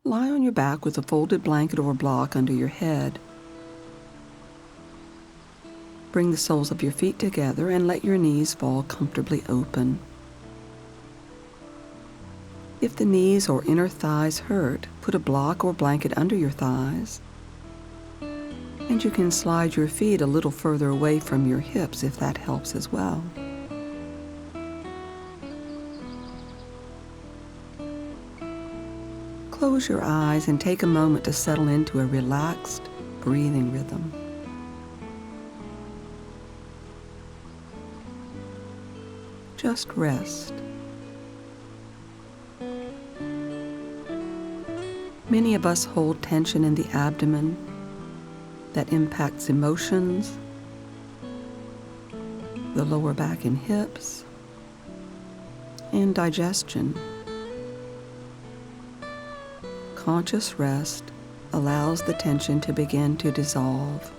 Lie on your back with a folded blanket or block under your head. Bring the soles of your feet together and let your knees fall comfortably open. If the knees or inner thighs hurt, put a block or blanket under your thighs, and you can slide your feet a little further away from your hips if that helps as well. Close your eyes and take a moment to settle into a relaxed breathing rhythm. Just rest. Many of us hold tension in the abdomen that impacts emotions, the lower back and hips, and digestion. Conscious rest allows the tension to begin to dissolve.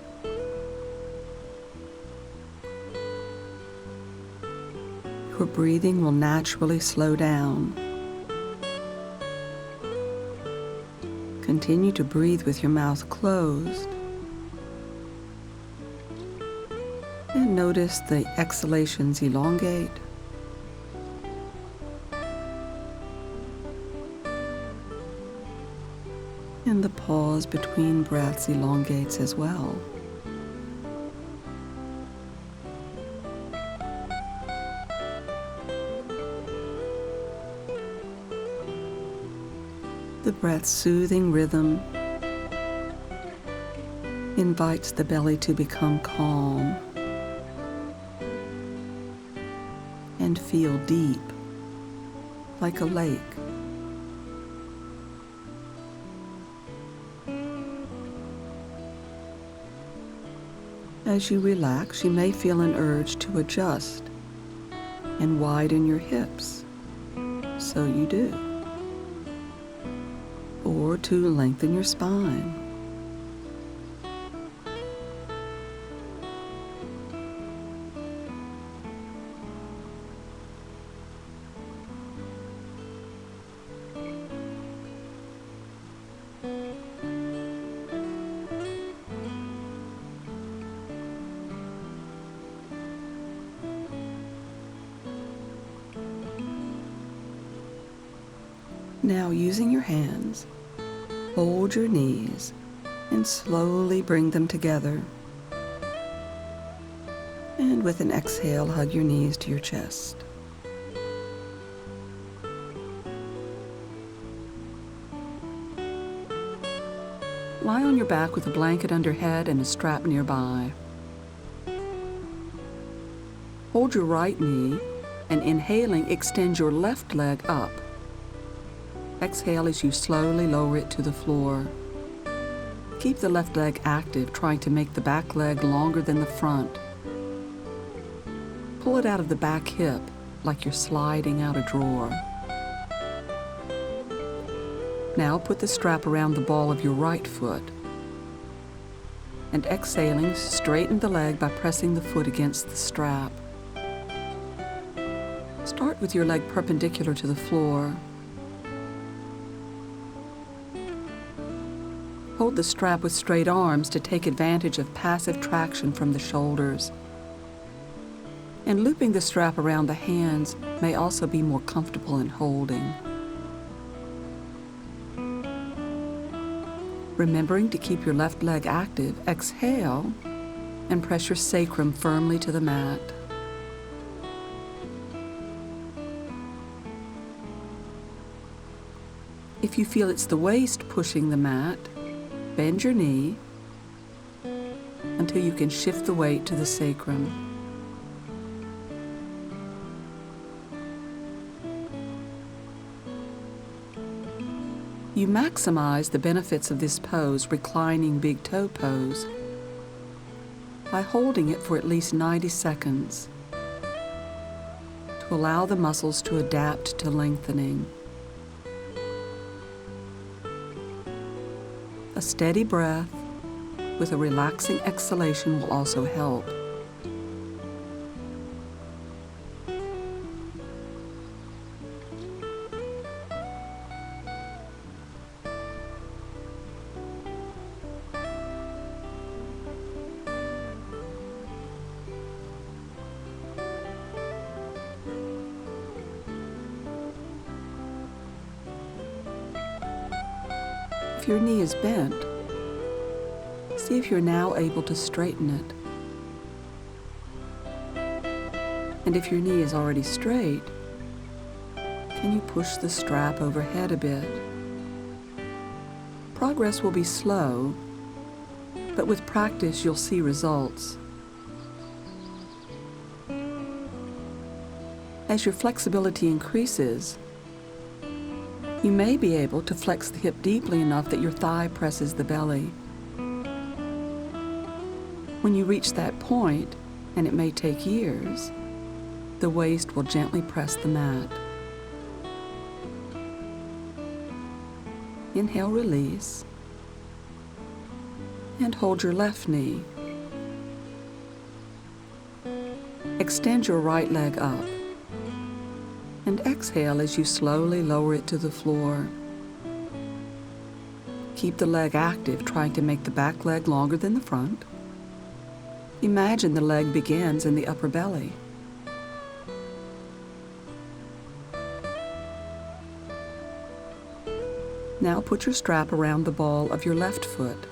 Your breathing will naturally slow down. Continue to breathe with your mouth closed. And notice the exhalations elongate. And the pause between breaths elongates as well. The breath's soothing rhythm invites the belly to become calm and feel deep, like a lake. As you relax, you may feel an urge to adjust and widen your hips, so you do, or to lengthen your spine. Now, using your hands, hold your knees and slowly bring them together. And with an exhale, hug your knees to your chest. Lie on your back with a blanket under head and a strap nearby. Hold your right knee and, inhaling, extend your left leg up. Exhale as you slowly lower it to the floor. Keep the left leg active, trying to make the back leg longer than the front. Pull it out of the back hip like you're sliding out a drawer. Now put the strap around the ball of your right foot. And exhaling, straighten the leg by pressing the foot against the strap. Start with your leg perpendicular to the floor. Hold the strap with straight arms to take advantage of passive traction from the shoulders. And looping the strap around the hands may also be more comfortable in holding. Remembering to keep your left leg active, exhale and press your sacrum firmly to the mat. If you feel it's the waist pushing the mat, bend your knee until you can shift the weight to the sacrum. You maximize the benefits of this pose, reclining big toe pose, by holding it for at least 90 seconds to allow the muscles to adapt to lengthening. A steady breath with a relaxing exhalation will also help. If your knee is bent, see if you're now able to straighten it. And if your knee is already straight, can you push the strap overhead a bit? Progress will be slow, but with practice you'll see results. As your flexibility increases, you may be able to flex the hip deeply enough that your thigh presses the belly. When you reach that point, and it may take years, the waist will gently press the mat. Inhale, release, and hold your left knee. Extend your right leg up, and exhale as you slowly lower it to the floor. Keep the leg active, trying to make the back leg longer than the front. Imagine the leg begins in the upper belly. Now put your strap around the ball of your left foot.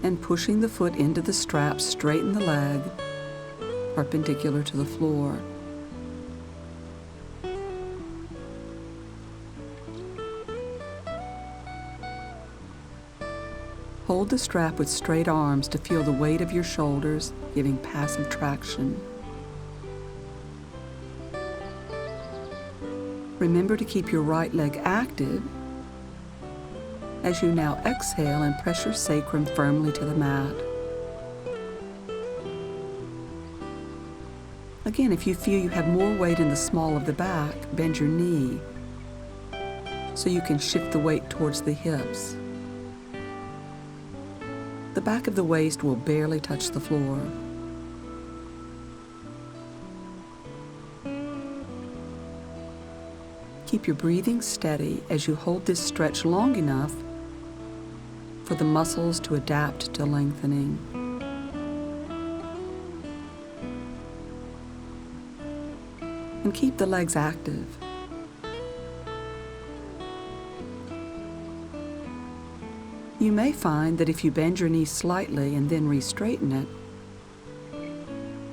And pushing the foot into the strap, straighten the leg perpendicular to the floor. Hold the strap with straight arms to feel the weight of your shoulders, giving passive traction. Remember to keep your right leg active as you now exhale and press your sacrum firmly to the mat. Again, if you feel you have more weight in the small of the back, bend your knee so you can shift the weight towards the hips. The back of the waist will barely touch the floor. Keep your breathing steady as you hold this stretch long enough for the muscles to adapt to lengthening. And keep the legs active. You may find that if you bend your knee slightly and then re-straighten it,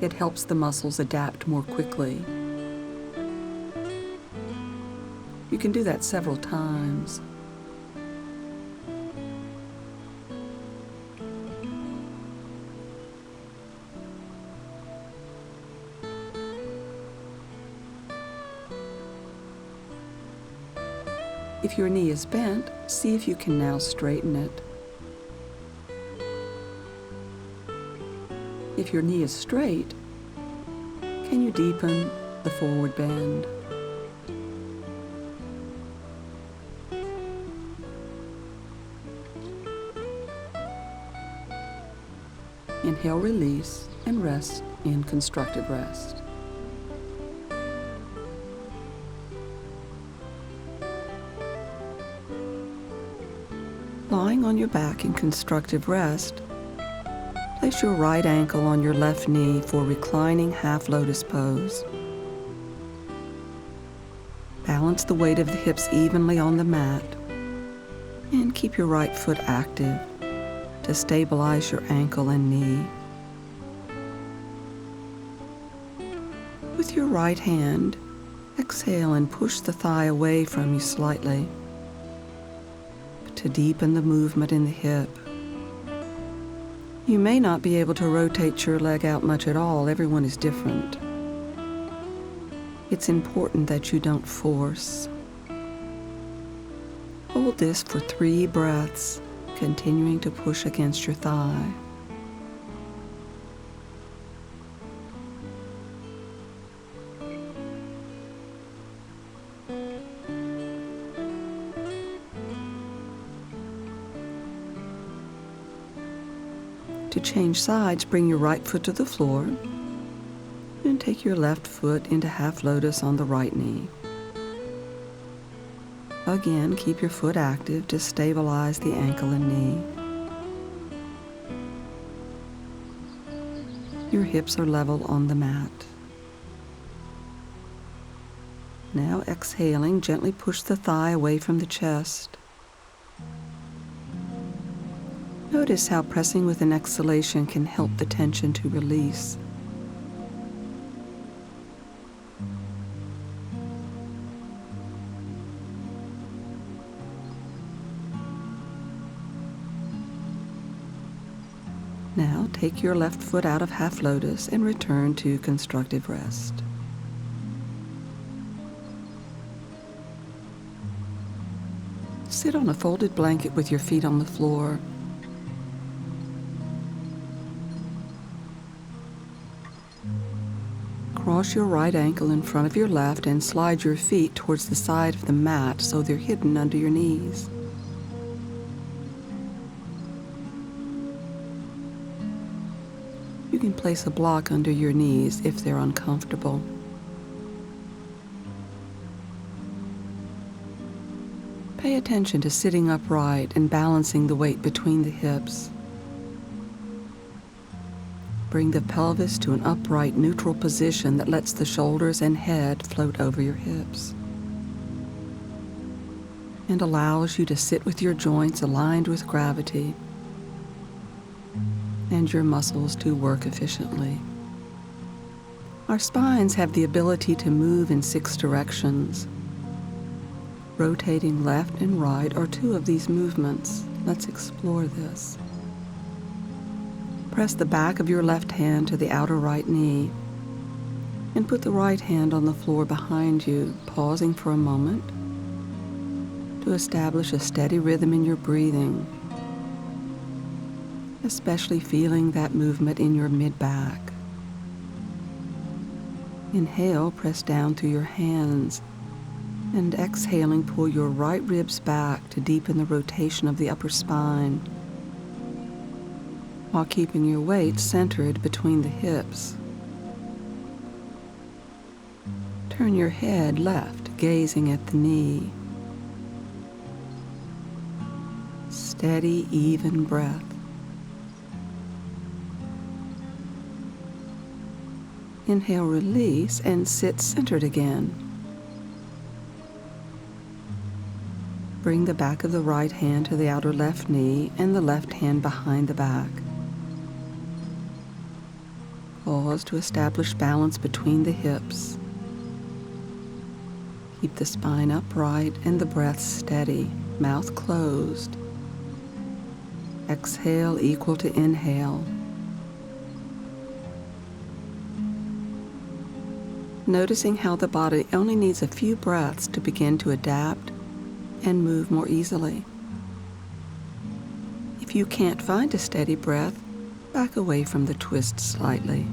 it helps the muscles adapt more quickly. You can do that several times. If your knee is bent, see if you can now straighten it. If your knee is straight, can you deepen the forward bend? Inhale, release, and rest in constructive rest. Lying on your back in constructive rest, place your right ankle on your left knee for reclining half lotus pose. Balance the weight of the hips evenly on the mat and keep your right foot active to stabilize your ankle and knee. With your right hand, exhale and push the thigh away from you slightly to deepen the movement in the hip. You may not be able to rotate your leg out much at all. Everyone is different. It's important that you don't force. Hold this for 3 breaths, continuing to push against your thigh. To change sides, bring your right foot to the floor and take your left foot into half lotus on the right knee. Again, keep your foot active to stabilize the ankle and knee. Your hips are level on the mat. Now exhaling, gently push the thigh away from the chest. Notice how pressing with an exhalation can help the tension to release. Now take your left foot out of half lotus and return to constructive rest. Sit on a folded blanket with your feet on the floor. Cross your right ankle in front of your left and slide your feet towards the side of the mat so they're hidden under your knees. You can place a block under your knees if they're uncomfortable. Pay attention to sitting upright and balancing the weight between the hips. Bring the pelvis to an upright, neutral position that lets the shoulders and head float over your hips and allows you to sit with your joints aligned with gravity and your muscles to work efficiently. Our spines have the ability to move in 6 directions. Rotating left and right are 2 of these movements. Let's explore this. Press the back of your left hand to the outer right knee and put the right hand on the floor behind you, pausing for a moment to establish a steady rhythm in your breathing, especially feeling that movement in your mid-back. Inhale, press down through your hands, and exhaling, pull your right ribs back to deepen the rotation of the upper spine, while keeping your weight centered between the hips. Turn your head left, gazing at the knee. Steady, even breath. Inhale, release, and sit centered again. Bring the back of the right hand to the outer left knee and the left hand behind the back. Pause to establish balance between the hips. Keep the spine upright and the breath steady, mouth closed. Exhale equal to inhale. Noticing how the body only needs a few breaths to begin to adapt and move more easily. If you can't find a steady breath, back away from the twist slightly.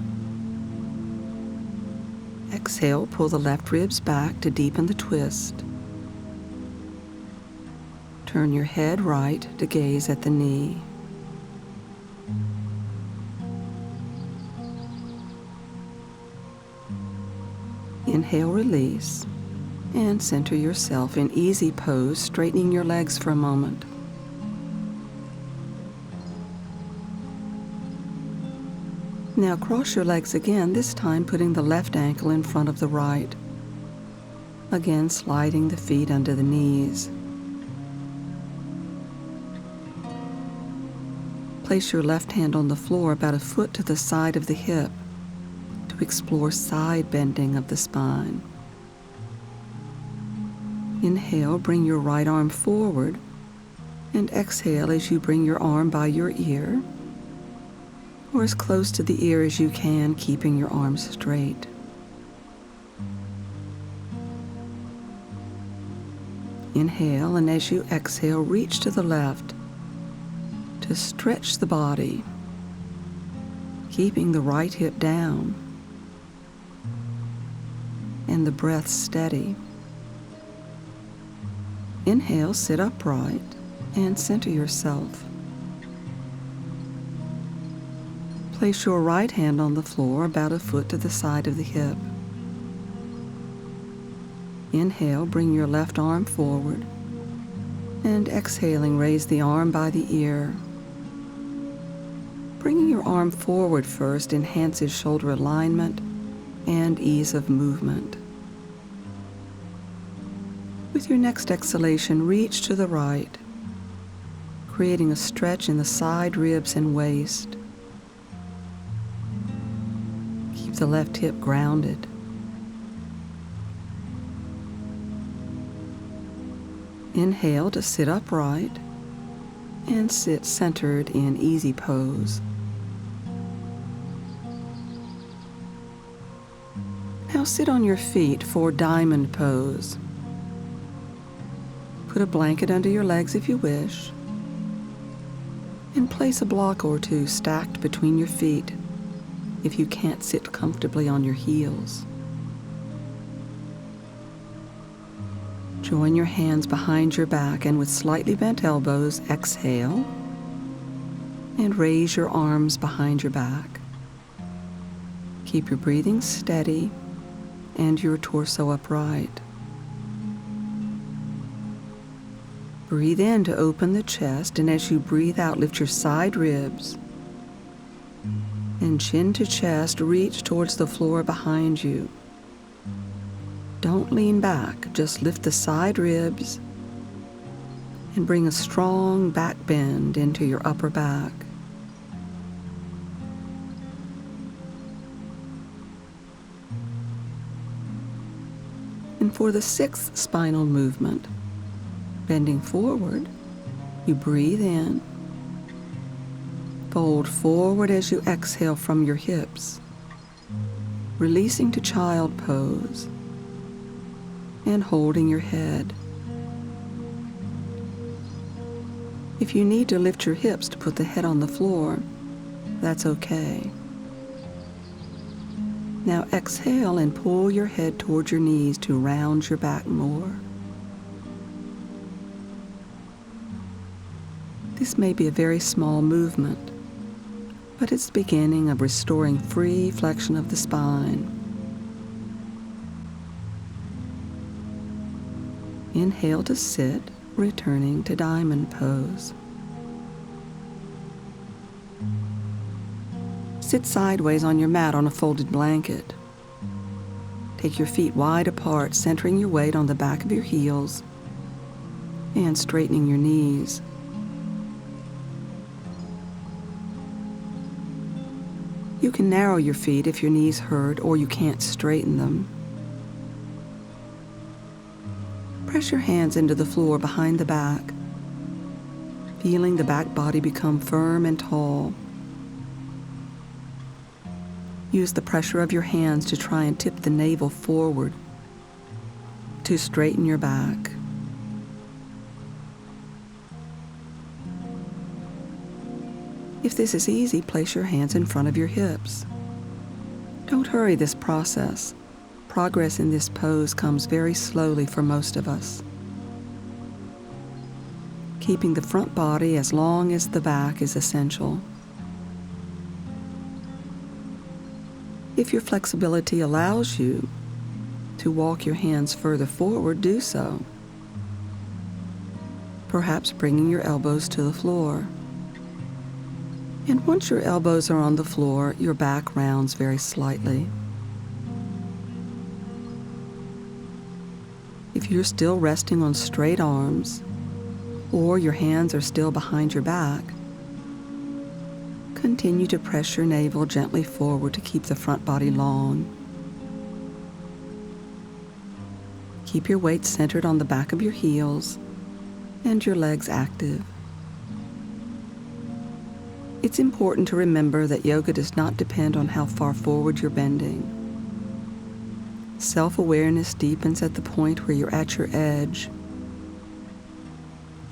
Exhale, pull the left ribs back to deepen the twist. Turn your head right to gaze at the knee. Inhale, release, and center yourself in easy pose, straightening your legs for a moment. Now cross your legs again, this time putting the left ankle in front of the right. Again, sliding the feet under the knees. Place your left hand on the floor about a foot to the side of the hip to explore side bending of the spine. Inhale, bring your right arm forward, and exhale as you bring your arm by your ear, or as close to the ear as you can, keeping your arms straight. Inhale, and as you exhale, reach to the left to stretch the body, keeping the right hip down and the breath steady. Inhale, sit upright and center yourself. Place your right hand on the floor about a foot to the side of the hip. Inhale, bring your left arm forward, and exhaling, raise the arm by the ear. Bringing your arm forward first enhances shoulder alignment and ease of movement. With your next exhalation, reach to the right, creating a stretch in the side ribs and waist. Keep the left hip grounded. Inhale to sit upright and sit centered in easy pose. Now sit on your feet for diamond pose. Put a blanket under your legs if you wish, and place a block or two stacked between your feet if you can't sit comfortably on your heels. Join your hands behind your back, and with slightly bent elbows, exhale and raise your arms behind your back. Keep your breathing steady and your torso upright. Breathe in to open the chest, and as you breathe out, lift your side ribs. And chin to chest, reach towards the floor behind you. Don't lean back, just lift the side ribs and bring a strong back bend into your upper back. And for the sixth spinal movement, bending forward, you breathe in, fold forward as you exhale from your hips, releasing to child pose and holding your head. If you need to lift your hips to put the head on the floor, that's okay. Now exhale and pull your head towards your knees to round your back more. This may be a very small movement, but it's the beginning of restoring free flexion of the spine. Inhale to sit, returning to diamond pose. Sit sideways on your mat on a folded blanket. Take your feet wide apart, centering your weight on the back of your heels and straightening your knees. You can narrow your feet if your knees hurt or you can't straighten them. Press your hands into the floor behind the back, feeling the back body become firm and tall. Use the pressure of your hands to try and tip the navel forward to straighten your back. If this is easy, place your hands in front of your hips. Don't hurry this process. Progress in this pose comes very slowly for most of us. Keeping the front body as long as the back is essential. If your flexibility allows you to walk your hands further forward, do so. Perhaps bringing your elbows to the floor. And once your elbows are on the floor, your back rounds very slightly. If you're still resting on straight arms, or your hands are still behind your back, continue to press your navel gently forward to keep the front body long. Keep your weight centered on the back of your heels and your legs active. It's important to remember that yoga does not depend on how far forward you're bending. Self-awareness deepens at the point where you're at your edge.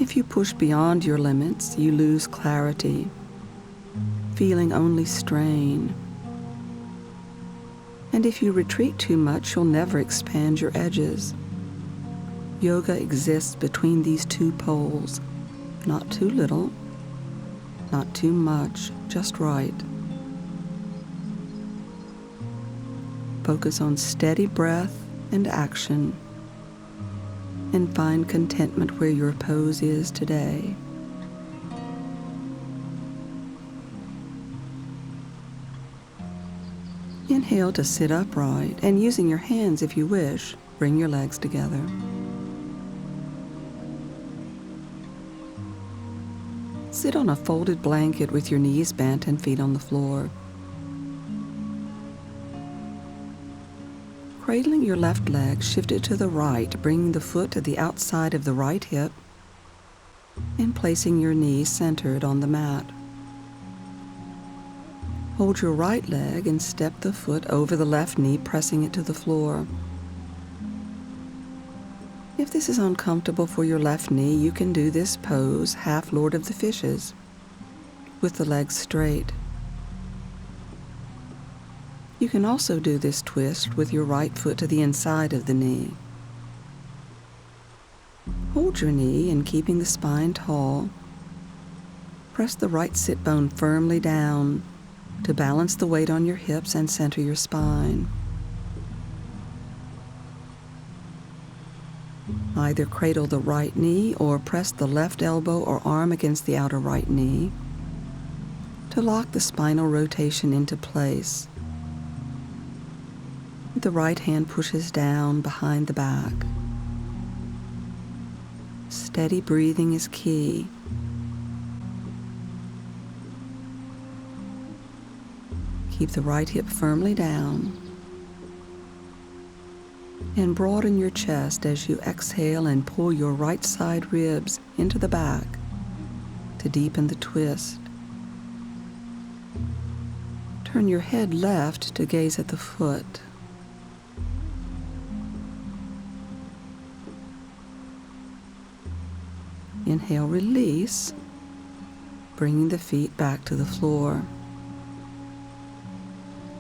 If you push beyond your limits, you lose clarity, feeling only strain. And if you retreat too much, you'll never expand your edges. Yoga exists between these two poles, not too little, not too much, just right. Focus on steady breath and action, and find contentment where your pose is today. Inhale to sit upright, and using your hands if you wish, bring your legs together. Sit on a folded blanket with your knees bent and feet on the floor. Cradling your left leg, shift it to the right, bringing the foot to the outside of the right hip and placing your knee centered on the mat. Hold your right leg and step the foot over the left knee, pressing it to the floor. If this is uncomfortable for your left knee, you can do this pose, half Lord of the Fishes, with the legs straight. You can also do this twist with your right foot to the inside of the knee. Hold your knee and keeping the spine tall, press the right sit bone firmly down to balance the weight on your hips and center your spine. Either cradle the right knee or press the left elbow or arm against the outer right knee to lock the spinal rotation into place. The right hand pushes down behind the back. Steady breathing is key. Keep the right hip firmly down and broaden your chest as you exhale and pull your right side ribs into the back to deepen the twist. Turn your head left to gaze at the foot. Inhale, release, bringing the feet back to the floor.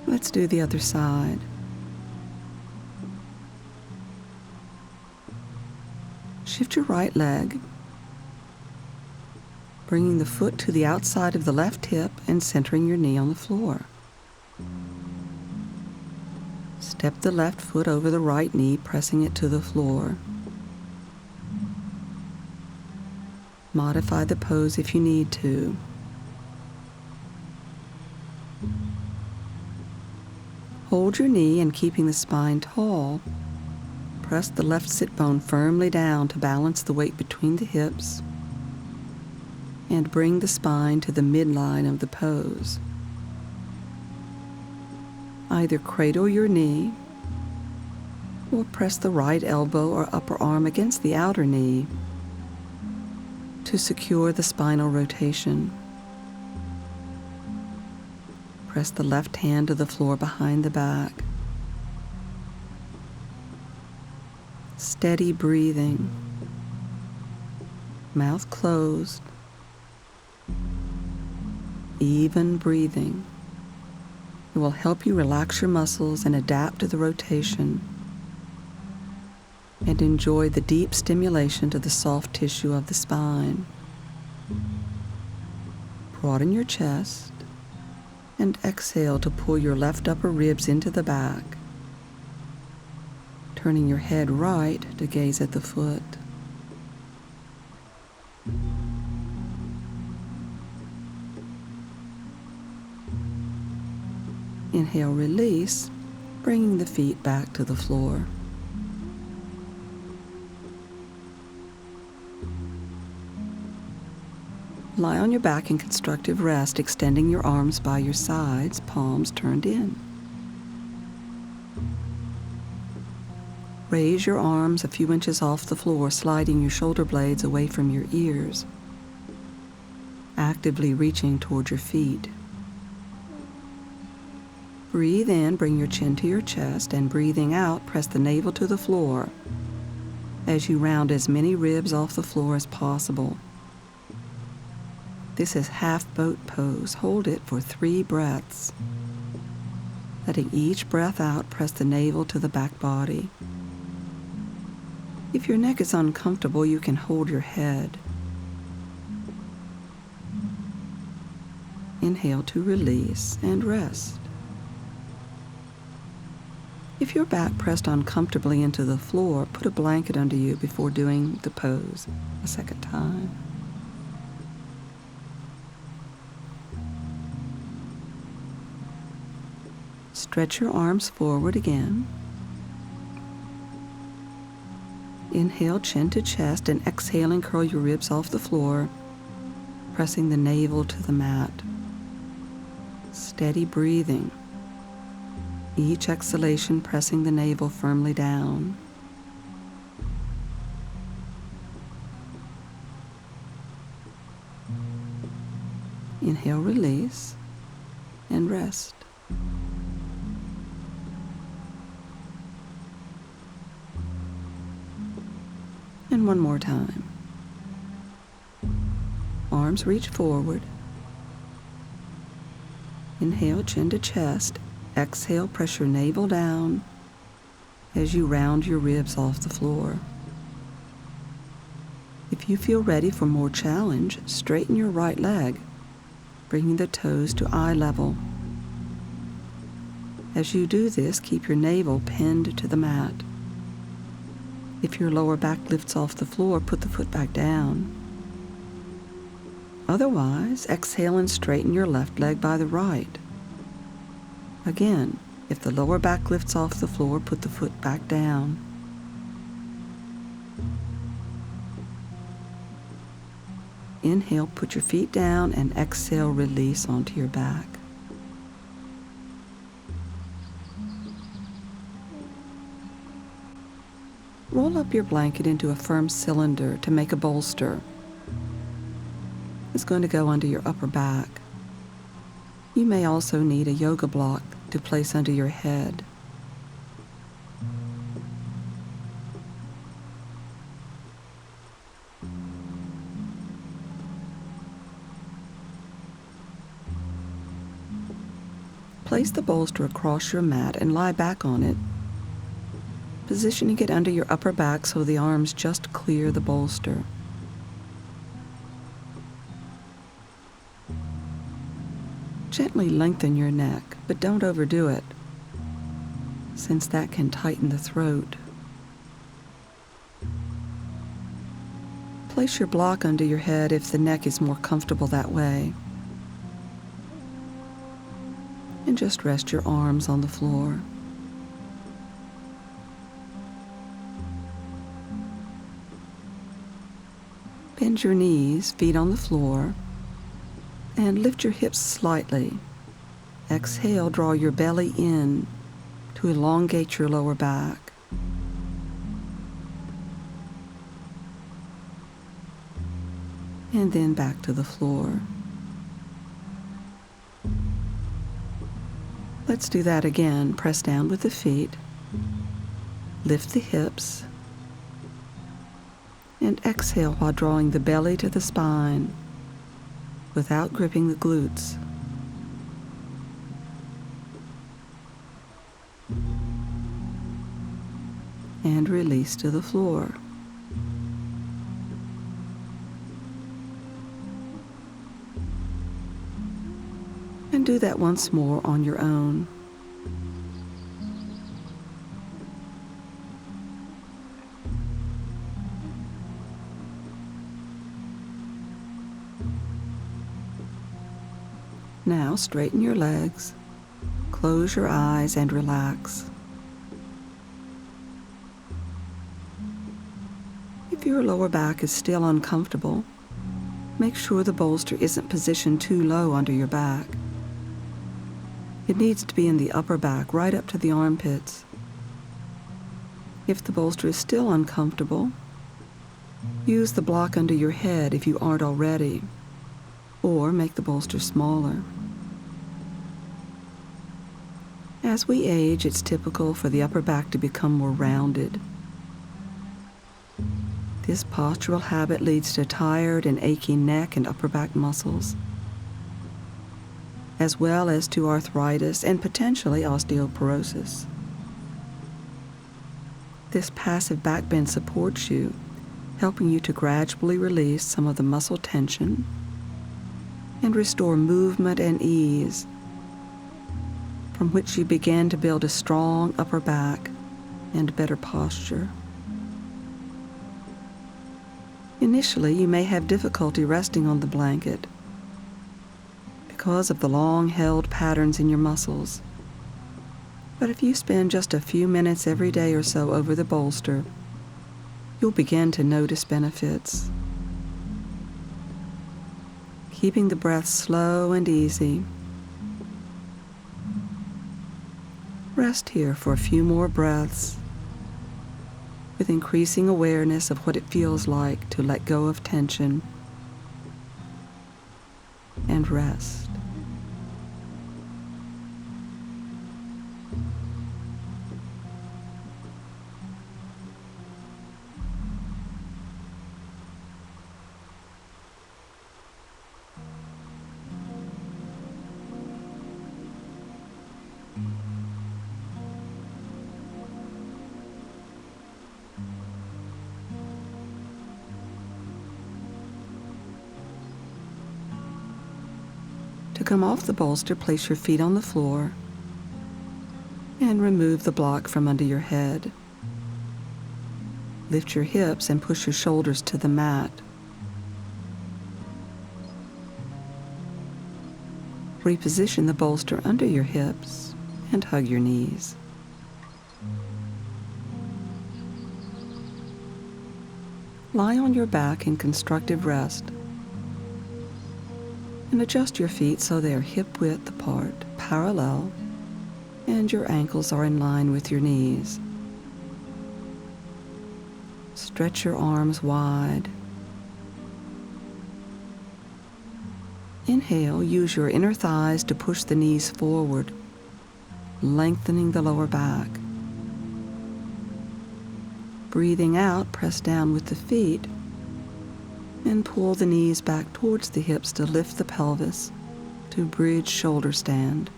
Let's do the other side. Shift your right leg, bringing the foot to the outside of the left hip and centering your knee on the floor. Step the left foot over the right knee, pressing it to the floor. Modify the pose if you need to. Hold your knee and keeping the spine tall, press the left sit bone firmly down to balance the weight between the hips and bring the spine to the midline of the pose. Either cradle your knee or press the right elbow or upper arm against the outer knee to secure the spinal rotation. Press the left hand to the floor behind the back. Steady breathing. Mouth closed. Even breathing. It will help you relax your muscles and adapt to the rotation and enjoy the deep stimulation to the soft tissue of the spine. Broaden your chest and exhale to pull your left upper ribs into the back, turning your head right to gaze at the foot. Inhale, release, bringing the feet back to the floor. Lie on your back in constructive rest, extending your arms by your sides, palms turned in. Raise your arms a few inches off the floor, sliding your shoulder blades away from your ears, actively reaching toward your feet. Breathe in, bring your chin to your chest, and breathing out, press the navel to the floor as you round as many ribs off the floor as possible. This is half boat pose. Hold it for 3 breaths. Letting each breath out, press the navel to the back body. If your neck is uncomfortable, you can hold your head. Inhale to release and rest. If your back pressed uncomfortably into the floor, put a blanket under you before doing the pose a second time. Stretch your arms forward again. Inhale, chin to chest, and exhale and curl your ribs off the floor, pressing the navel to the mat. Steady breathing. Each exhalation pressing the navel firmly down. Inhale, release, and rest. And one more time. Arms reach forward. Inhale, chin to chest. Exhale, press your navel down as you round your ribs off the floor. If you feel ready for more challenge, straighten your right leg, bringing the toes to eye level. As you do this, keep your navel pinned to the mat. If your lower back lifts off the floor, put the foot back down. Otherwise, exhale and straighten your left leg by the right. Again, if the lower back lifts off the floor, put the foot back down. Inhale, put your feet down, and exhale, release onto your back. Roll up your blanket into a firm cylinder to make a bolster. It's going to go under your upper back. You may also need a yoga block to place under your head. Place the bolster across your mat and lie back on it, positioning it under your upper back so the arms just clear the bolster. Gently lengthen your neck, but don't overdo it, since that can tighten the throat. Place your block under your head if the neck is more comfortable that way. And just rest your arms on the floor. Bend your knees, feet on the floor, and lift your hips slightly. Exhale, draw your belly in to elongate your lower back. And then back to the floor. Let's do that again. Press down with the feet, lift the hips, and exhale while drawing the belly to the spine without gripping the glutes. And release to the floor. And do that once more on your own. Now straighten your legs, close your eyes, and relax. If your lower back is still uncomfortable, make sure the bolster isn't positioned too low under your back. It needs to be in the upper back, right up to the armpits. If the bolster is still uncomfortable, use the block under your head if you aren't already, or make the bolster smaller. As we age, it's typical for the upper back to become more rounded. This postural habit leads to tired and aching neck and upper back muscles, as well as to arthritis and potentially osteoporosis. This passive back bend supports you, helping you to gradually release some of the muscle tension and restore movement and ease, from which you begin to build a strong upper back and better posture. Initially, you may have difficulty resting on the blanket because of the long-held patterns in your muscles. But if you spend just a few minutes every day or so over the bolster, you'll begin to notice benefits. keeping the breath slow and easy. Rest here for a few more breaths, with increasing awareness of what it feels like to let go of tension and rest. To come off the bolster, place your feet on the floor and remove the block from under your head. Lift your hips and push your shoulders to the mat. Reposition the bolster under your hips and hug your knees. Lie on your back in constructive rest and adjust your feet so they are hip-width apart, parallel, and your ankles are in line with your knees. Stretch your arms wide. Inhale, use your inner thighs to push the knees forward, lengthening the lower back. Breathing out, press down with the feet and pull the knees back towards the hips to lift the pelvis to bridge shoulder stand.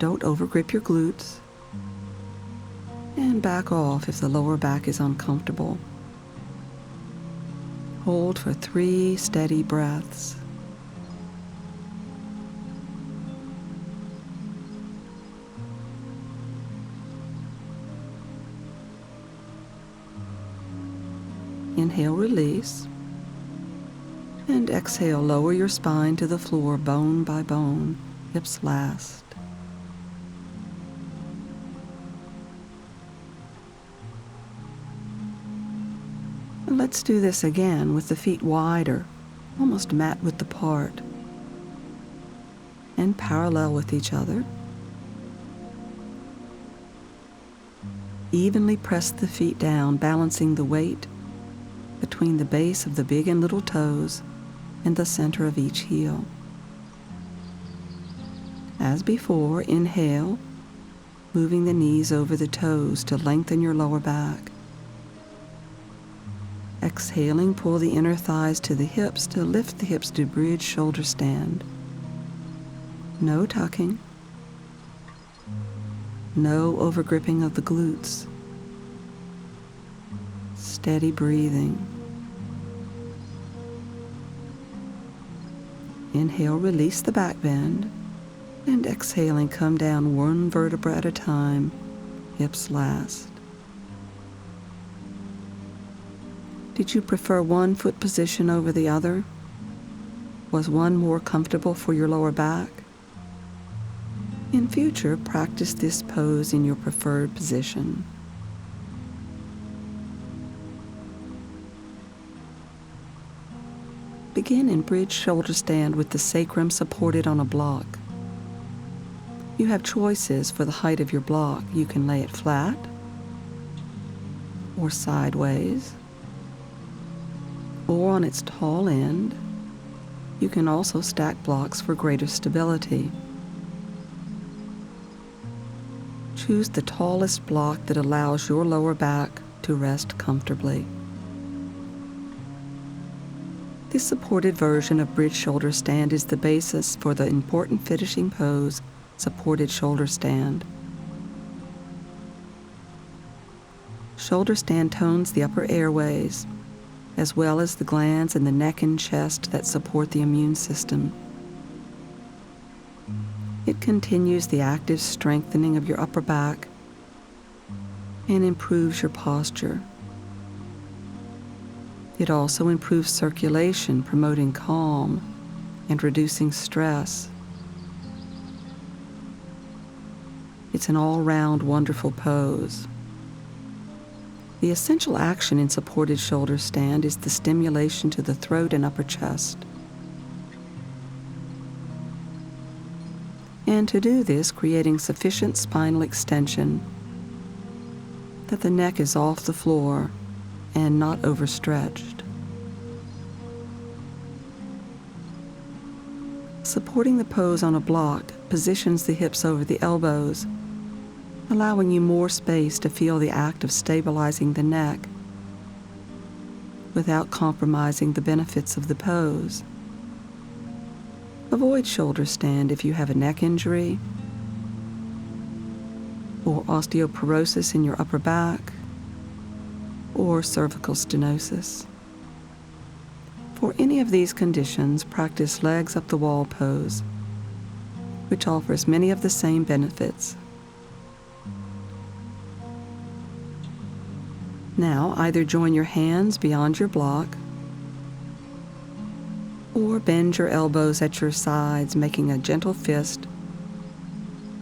Don't overgrip your glutes and back off if the lower back is uncomfortable. Hold for 3 steady breaths. Inhale, release, and exhale, lower your spine to the floor, bone by bone, hips last. And let's do this again with the feet wider, almost mat-width apart, and parallel with each other. Evenly press the feet down, balancing the weight between the base of the big and little toes and the center of each heel. As before, inhale, moving the knees over the toes to lengthen your lower back. Exhaling, pull the inner thighs to the hips to lift the hips to bridge shoulder stand. No tucking. No overgripping of the glutes. Steady breathing. Inhale, release the back bend, and exhaling, come down 1 vertebra at a time, hips last. Did you prefer one foot position over the other? Was one more comfortable for your lower back? In future, practice this pose in your preferred position. Begin in bridge shoulder stand with the sacrum supported on a block. You have choices for the height of your block. You can lay it flat or sideways or on its tall end. You can also stack blocks for greater stability. Choose the tallest block that allows your lower back to rest comfortably. This supported version of bridge shoulder stand is the basis for the important finishing pose, supported shoulder stand. Shoulder stand tones the upper airways, as well as the glands in the neck and chest that support the immune system. It continues the active strengthening of your upper back and improves your posture. It also improves circulation, promoting calm and reducing stress. It's an all-round wonderful pose. The essential action in supported shoulder stand is the stimulation to the throat and upper chest. And to do this, creating sufficient spinal extension that the neck is off the floor and not overstretched. Supporting the pose on a block positions the hips over the elbows, allowing you more space to feel the act of stabilizing the neck without compromising the benefits of the pose. Avoid shoulder stand if you have a neck injury or osteoporosis in your upper back or cervical stenosis. For any of these conditions, practice legs up the wall pose, which offers many of the same benefits. Now, either join your hands beyond your block or bend your elbows at your sides, making a gentle fist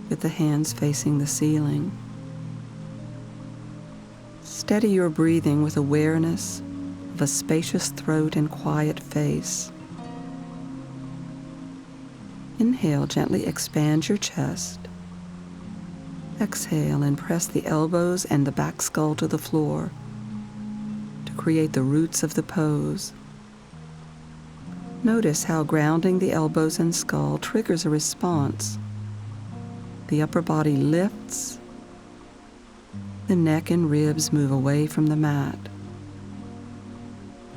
with the hands facing the ceiling. Steady your breathing with awareness of a spacious throat and quiet face. Inhale, gently expand your chest. Exhale and press the elbows and the back skull to the floor to create the roots of the pose. Notice how grounding the elbows and skull triggers a response. The upper body lifts, the neck and ribs move away from the mat.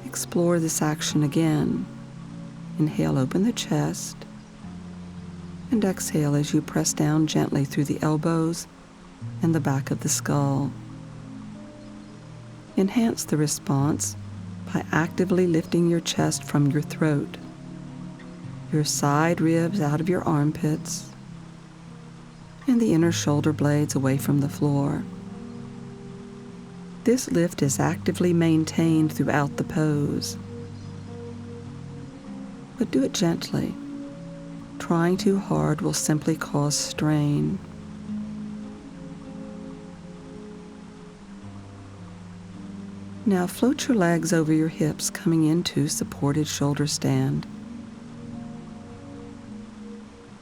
Explore this action again. Inhale, open the chest, and exhale as you press down gently through the elbows and the back of the skull. Enhance the response by actively lifting your chest from your throat, your side ribs out of your armpits, and the inner shoulder blades away from the floor. This lift is actively maintained throughout the pose, but do it gently. Trying too hard will simply cause strain. Now float your legs over your hips, coming into supported shoulder stand.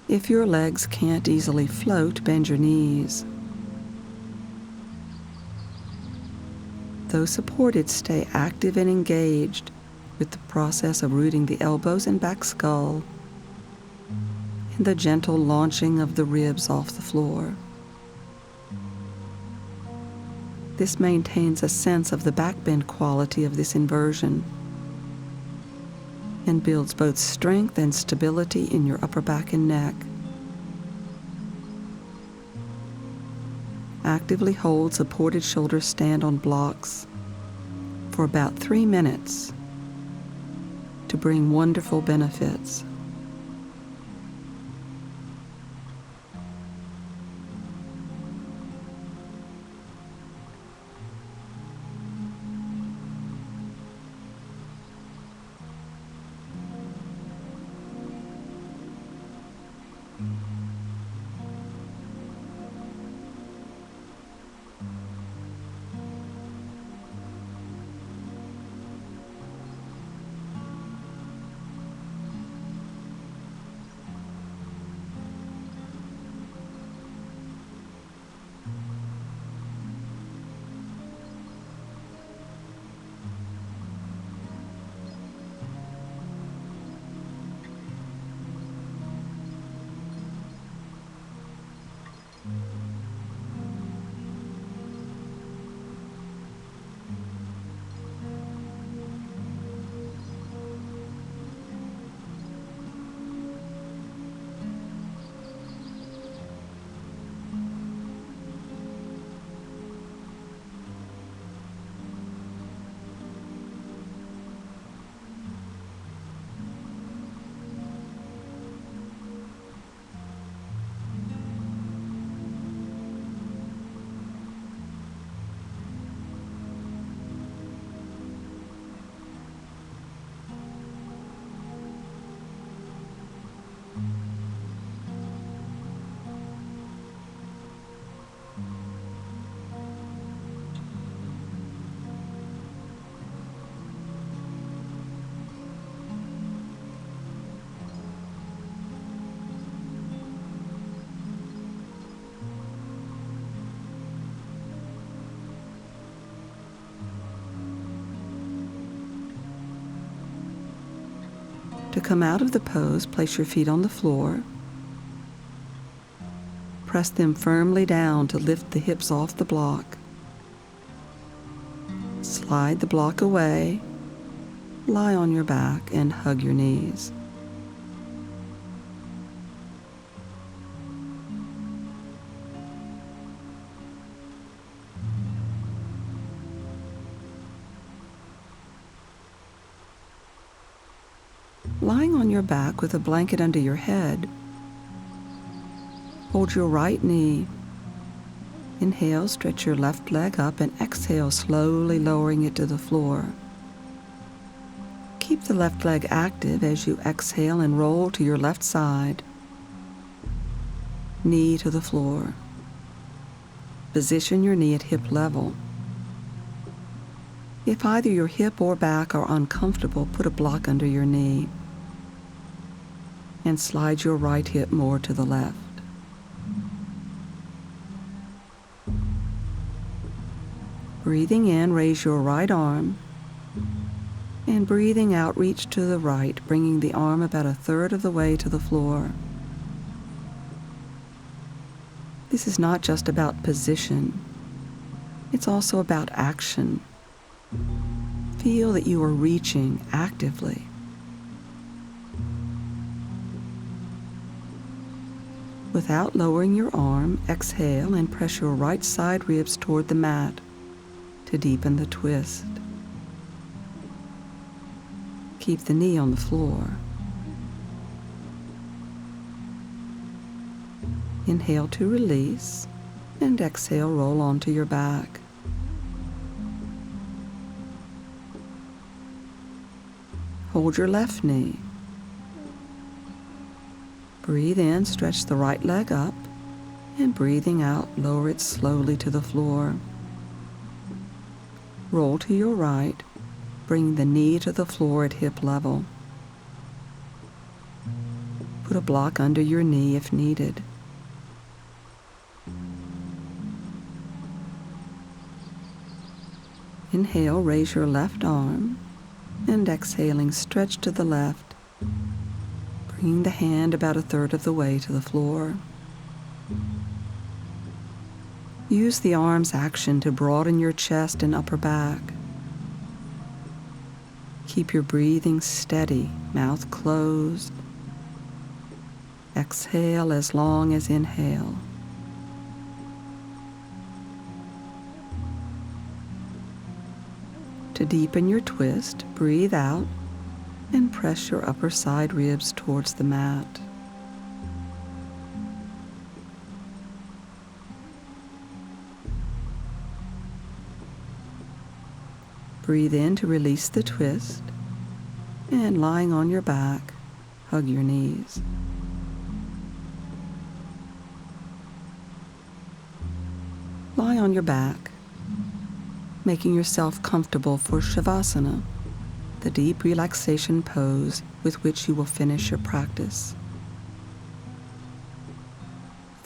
If your legs can't easily float, bend your knees. Though supported, stay active and engaged with the process of rooting the elbows and back skull and the gentle launching of the ribs off the floor. This maintains a sense of the backbend quality of this inversion and builds both strength and stability in your upper back and neck. Actively hold supported shoulder stand on blocks for about 3 minutes to bring wonderful benefits. To come out of the pose, place your feet on the floor. Press them firmly down to lift the hips off the block. Slide the block away, lie on your back, and hug your knees. Lying on your back with a blanket under your head, hold your right knee. Inhale, stretch your left leg up, and exhale, slowly lowering it to the floor. Keep the left leg active as you exhale and roll to your left side. Knee to the floor. Position your knee at hip level. If either your hip or back are uncomfortable, put a block under your knee and slide your right hip more to the left. Breathing in, raise your right arm, and breathing out, reach to the right, bringing the arm about 1/3 of the way to the floor. This is not just about position, it's also about action. Feel that you are reaching actively. Without lowering your arm, exhale and press your right side ribs toward the mat to deepen the twist. Keep the knee on the floor. Inhale to release, and exhale, roll onto your back. Hold your left knee. Breathe in, stretch the right leg up, and breathing out, lower it slowly to the floor. Roll to your right, bring the knee to the floor at hip level. Put a block under your knee if needed. Inhale, raise your left arm, and exhaling, stretch to the left. Bring the hand about 1/3 of the way to the floor. Use the arm's action to broaden your chest and upper back. Keep your breathing steady, mouth closed. Exhale as long as inhale. To deepen your twist, breathe out and press your upper side ribs towards the mat. Breathe in to release the twist, and lying on your back, hug your knees. Lie on your back, making yourself comfortable for Savasana, the deep relaxation pose with which you will finish your practice.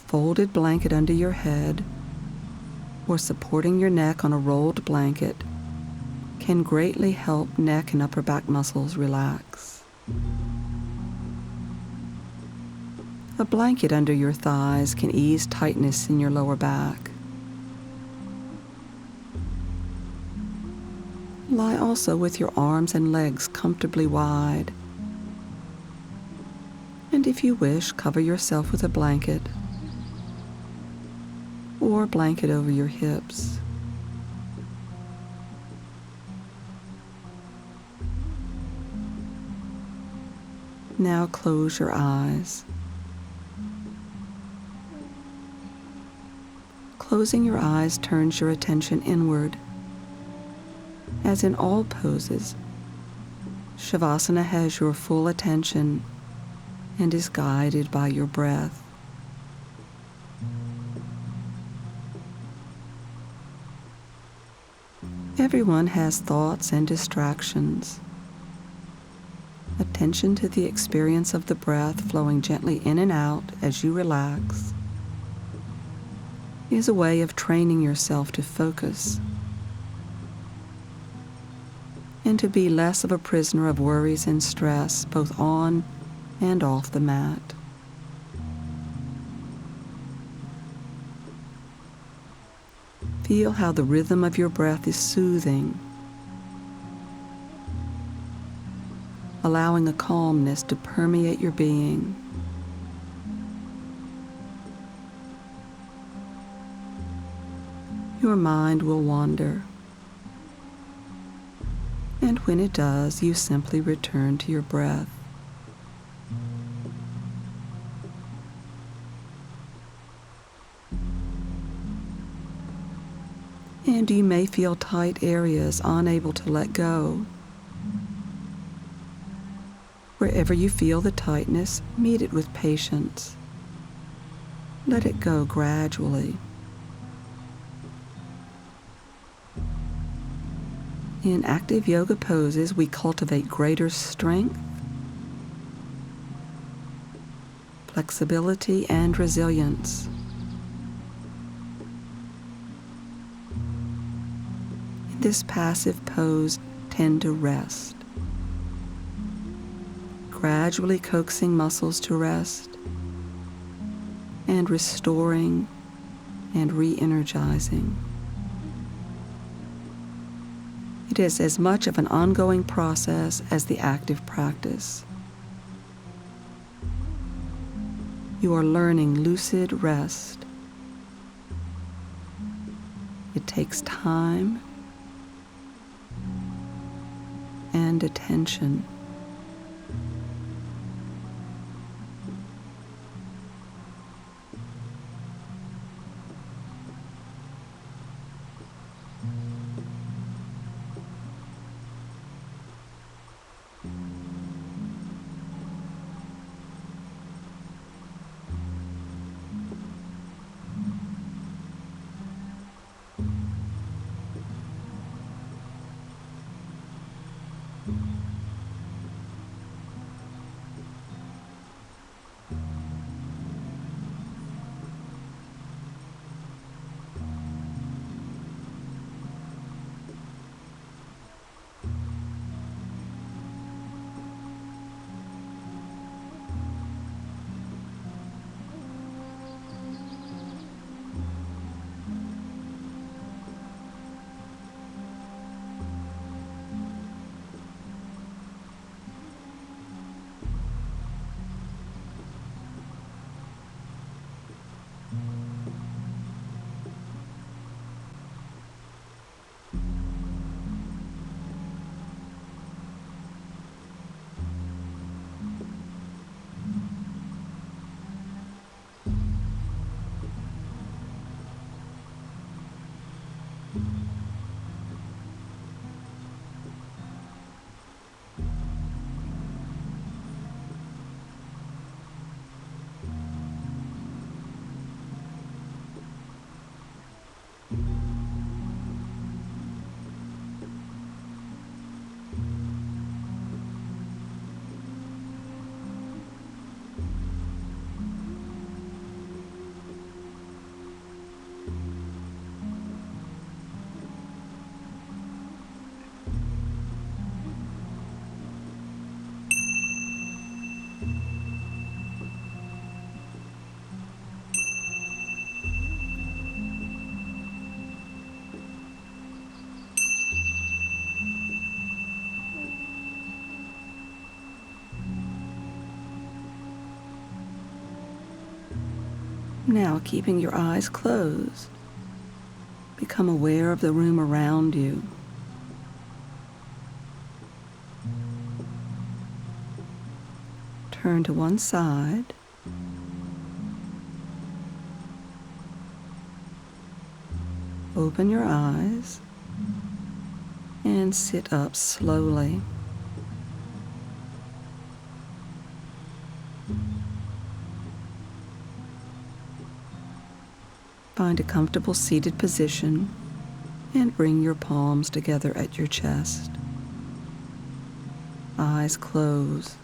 Folded blanket under your head or supporting your neck on a rolled blanket can greatly help neck and upper back muscles relax. A blanket under your thighs can ease tightness in your lower back. Lie also with your arms and legs comfortably wide. And if you wish, cover yourself with a blanket or a blanket over your hips. Now close your eyes. Closing your eyes turns your attention inward. As in all poses, Shavasana has your full attention and is guided by your breath. Everyone has thoughts and distractions. Attention to the experience of the breath flowing gently in and out as you relax is a way of training yourself to focus and to be less of a prisoner of worries and stress, both on and off the mat. Feel how the rhythm of your breath is soothing, allowing a calmness to permeate your being. Your mind will wander, and when it does, you simply return to your breath. And you may feel tight areas, unable to let go. Wherever you feel the tightness, meet it with patience. Let it go gradually. In active yoga poses, we cultivate greater strength, flexibility, and resilience. In this passive pose, tend to rest, gradually coaxing muscles to rest and restoring and re-energizing. It is as much of an ongoing process as the active practice. You are learning lucid rest. It takes time and attention. Now, keeping your eyes closed, become aware of the room around you. Turn to one side. Open your eyes and sit up slowly. Find a comfortable seated position and bring your palms together at your chest. Eyes closed.